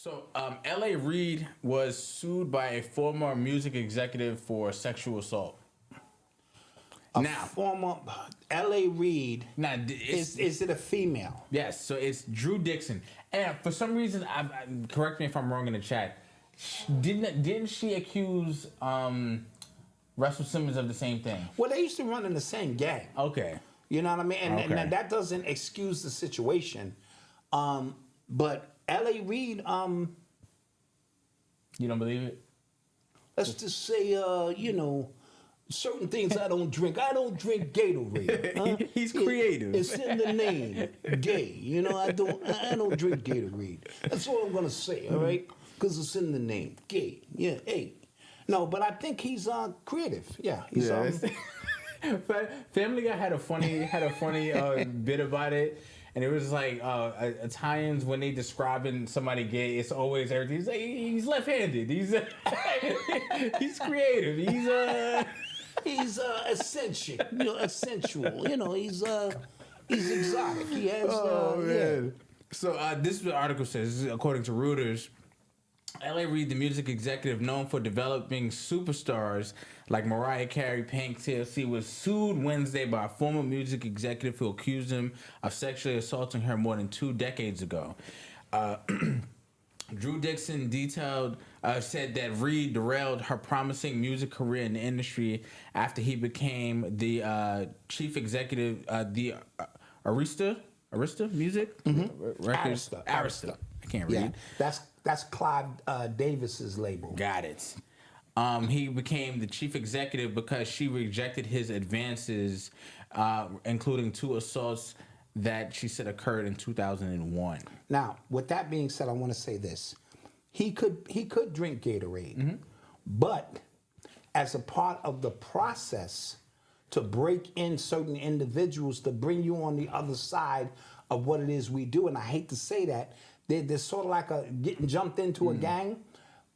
So, L.A. Reid was sued by a former music executive for sexual assault. Former L.A. Reid. Now, Is it a female? Yes, so it's Drew Dixon, and for some reason, correct me if I'm wrong in the chat. Didn't she accuse Russell Simmons of the same thing? Well, they used to run in the same gang. Okay, You know what I mean? And that doesn't excuse the situation. But L.A. Reid, you don't believe it? let's just say, certain things I don't drink. I don't drink Gatorade. Huh? He's creative. It's in the name, gay. I don't drink Gatorade. That's all I'm gonna say. All right, because it's in the name, gay. Yeah, hey. No, but I think he's creative. Yeah, he's. Family Guy had a funny bit about it, and it was like Italians when they describing somebody gay, it's always everything. He's like, he's left-handed. He's he's creative. He's essential. Essential. He's exotic. He has. Man. So this is what the article says. This is according to Reuters. L.A. Reid, the music executive known for developing superstars like Mariah Carey, Pink, TLC, was sued Wednesday by a former music executive who accused him of sexually assaulting her more than 2 decades ago. Drew Dixon said that Reid derailed her promising music career in the industry after he became the chief executive, the Arista Music Records. Arista. I can't read. Yeah, that's Clive Davis's label. Got it. He became the chief executive because she rejected his advances, including 2 assaults that she said occurred in 2001. Now, with that being said, I want to say this: he could drink Gatorade, but as a part of the process to break in certain individuals to bring you on the other side of what it is we do, and I hate to say that, they're sort of like getting jumped into a gang.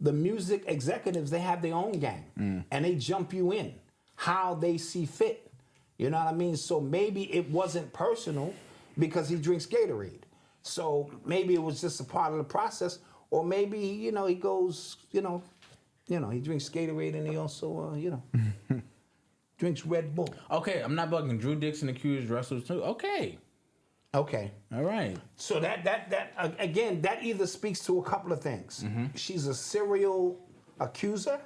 The music executives, they have their own gang, and they jump you in how they see fit. You know what I mean? So maybe it wasn't personal because he drinks Gatorade. So maybe it was just a part of the process, or maybe he goes, he drinks Gatorade and he also, drinks Red Bull. Okay, I'm not bugging. Drew Dixon accused Russell too. Okay. Okay. All right. So that again, that either speaks to a couple of things. She's a serial accuser,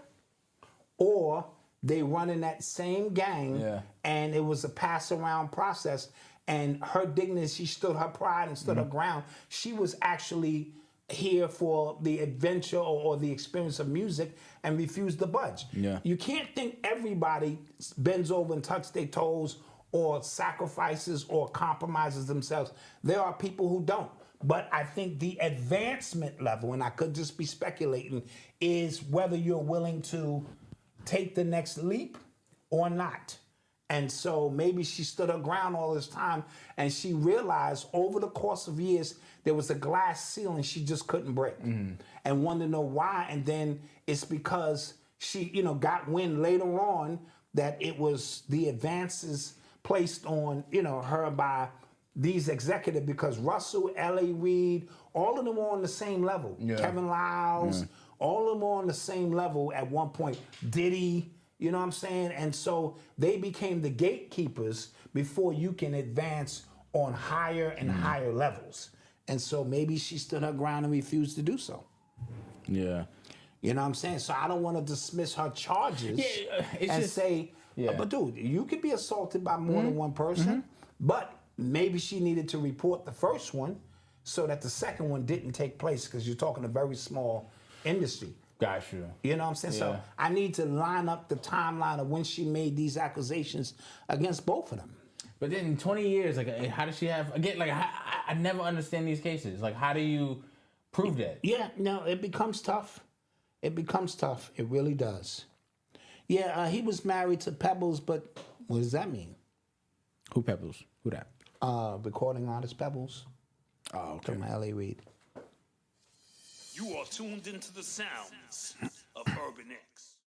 or they run in that same gang, and it was a pass around process. And her dignity, she stood her pride and stood her ground. She was actually here for the adventure or the experience of music and refused to budge. Yeah. You can't think everybody bends over and touches their toes or sacrifices or compromises themselves. There are people who don't. But I think the advancement level, and I could just be speculating, is whether you're willing to take the next leap or not. And so maybe she stood her ground all this time, and she realized over the course of years there was a glass ceiling she just couldn't break, and wanted to know why. And then it's because she, got wind later on that it was the advances placed on, her by these executives, because Russell, L.A. Reid, all of them were on the same level. Yeah. Kevin Lyles, all of them were on the same level at one point. Diddy. You know what I'm saying? And so they became the gatekeepers before you can advance on higher and higher levels. And so maybe she stood her ground and refused to do so. Yeah. You know what I'm saying? So I don't want to dismiss her charges say, but dude, you could be assaulted by more than one person, but maybe she needed to report the first one so that the second one didn't take place, because you're talking a very small industry. Gotcha. You know what I'm saying? So I need to line up the timeline of when she made these accusations against both of them. But then in 20 years, how does she have, again, I never understand these cases. How do you prove that? Yeah, no, it becomes tough. It becomes tough. It really does. Yeah, he was married to Pebbles, but what does that mean? Who Pebbles? Who that? Recording artist Pebbles. Oh, okay. From L.A. Reid. You are tuned into the sounds